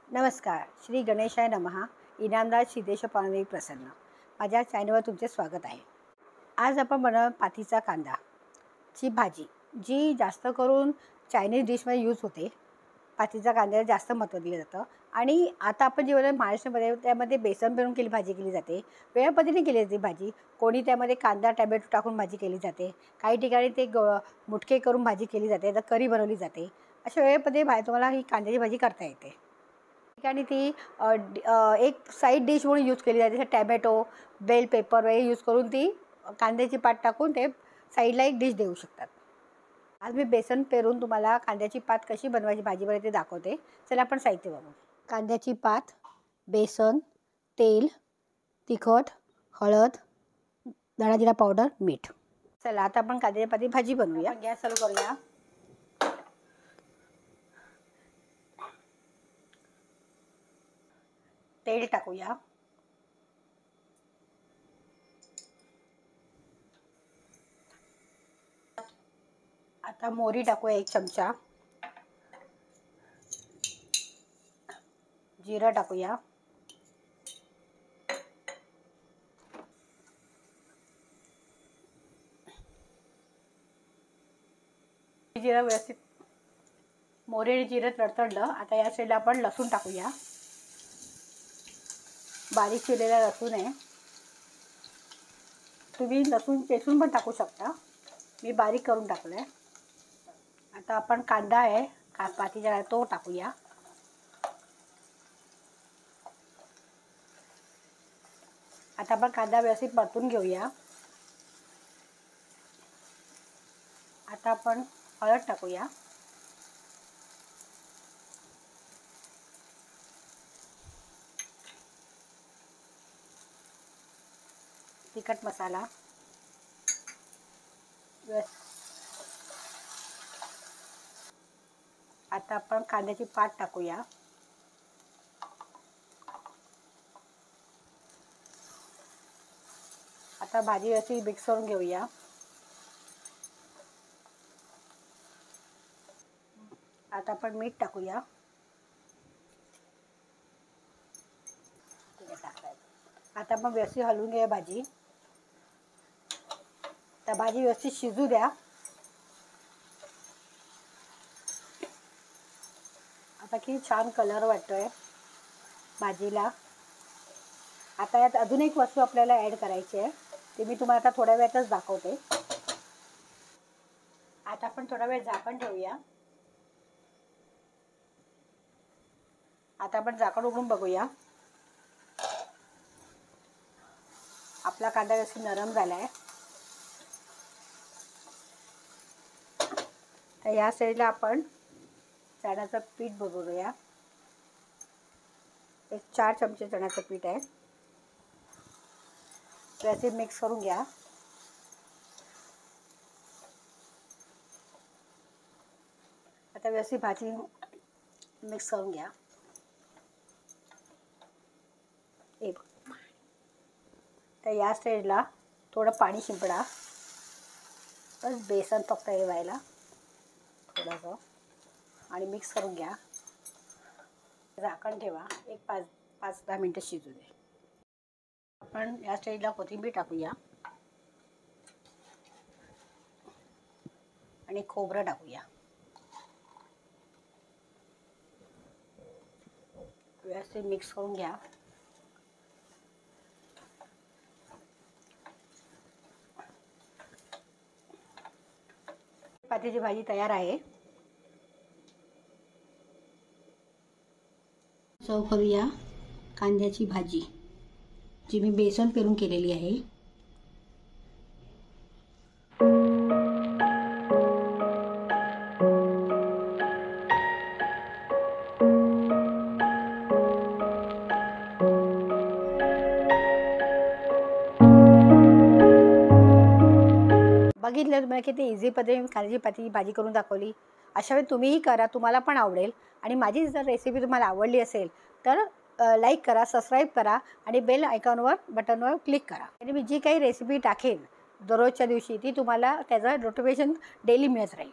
नमस्कार, श्री गणेशाय नमः. इनामदार सिद्धेश पानवी प्रसन्न. माझ्या चॅनलवर तुमचे स्वागत आहे. आज आपण बनवणार पातीचा कांदाची भाजी, जी जास्त करून चायनीज डिशमध्ये यूज होते. पातीचा कांद्याला जास्त महत्त्व दिलं जातं. आणि आता आपण जे महाराष्ट्रामध्ये त्यामध्ये बेसन भरून भाजी केली जाते. वेगळ्या पद्धतीने केली जाते भाजी. कोणी त्यामध्ये कांदा टॅमॅटो टाकून भाजी केली जाते. काही ठिकाणी ते मुटके करून भाजी केली जाते, तर करी बनवली जाते. अशा वेगळ्या पद्धतीने तुम्हाला ही कांद्याची भाजी करता येते. ठिकाणी ती एक साईड डिश म्हणून यूज केली जाते. टॅमॅटो, बेल पेपर वगैरे यूज करून ती कांद्याची पात टाकून ते साईडला एक डिश देऊ शकतात. आज मी बेसन पेरून तुम्हाला कांद्याची पात कशी बनवायची भाजीमध्ये ते दाखवते. चला आपण साहित्य बघू. कांद्याची पात, बेसन, तेल, तिखट, हळद, धना जिरा पावडर, मीठ. चला आता आपण कांद्याची पाती भाजी बनवूया. गॅस चालू करूया. तेल टाकूया. आता मोहरी टाकूया 1 चमचा. जिरं टाकूया. जिरं व्यवस्थित मोहरी आणि जिरं तडतडलं. आता या साईडला आपण लसूण टाकूया. बारीक चिरलेला लसूण आहे. तुम्ही लसूण चेचून पण टाकू शकता. मी बारीक करून टाकलं आहे. आता आपण कांदा आहे पातीचा तो टाकूया. आता आपण कांदा व्यवस्थित परतून घेऊया. आता आपण हळद टाकूया. तिखट मसाला. आता आपण कांद्याची पात टाकूया. आता भाजी अशी मिक्स करून घेऊया. आता आपण मीठ टाकूया. आता आपण व्यवस्थित हलवून घेऊया भाजी. तर भाजी व्यवस्थित शिजू द्या. आता किती छान कलर वाटतोय भाजीला. आता यात अजून एक वस्तू आपल्याला ॲड करायची आहे. ते मी तुम्हाला आता थोड्या वेळातच दाखवते. आता आपण थोडा वेळ झाकण ठेवूया. आता आपण झाकण उघडून बघूया. आपला कांदा व्यवस्थित नरम झाला आहे. तर या साईडला आपण चण्याचं पीठ बनवूया. एक 4 चमचे चण्याचं पीठ आहे. व्यवस्थित मिक्स करून घ्या. आता व्यवस्थित भाजी मिक्स करून घ्या. तर या स्टेजला थोडं पाणी शिंपडा. बस बेसन फक्त हे व्हायला थोडंसं आणि मिक्स करून घ्या. झाकण ठेवा. एक 5-10 मिनटं शिजू दे. आपण या स्टेजला कोथिंबीर टाकूया आणि खोबरं टाकूया. व्यवस्थित मिक्स करून घ्या. पातीची भाजी तयार आहे. सर्व करूया कांद्याची भाजी, जी मी बेसन पेरून केलेली आहे. बघितलं तुम्हाला किती इझी पद्धतीने कांद्याची भाजी करून दाखवली. अशा वेळी तुम्हीही करा, तुम्हाला पण आवडेल. आणि माझी जर रेसिपी तुम्हाला आवडली असेल तर लाईक करा, सबस्क्राईब करा आणि बेल आयकॉनवर बटनवर क्लिक करा. आणि मी जी काही रेसिपी टाकेन दररोजच्या दिवशी ती तुम्हाला त्याचं नोटिफिकेशन डेली मिळत राहील.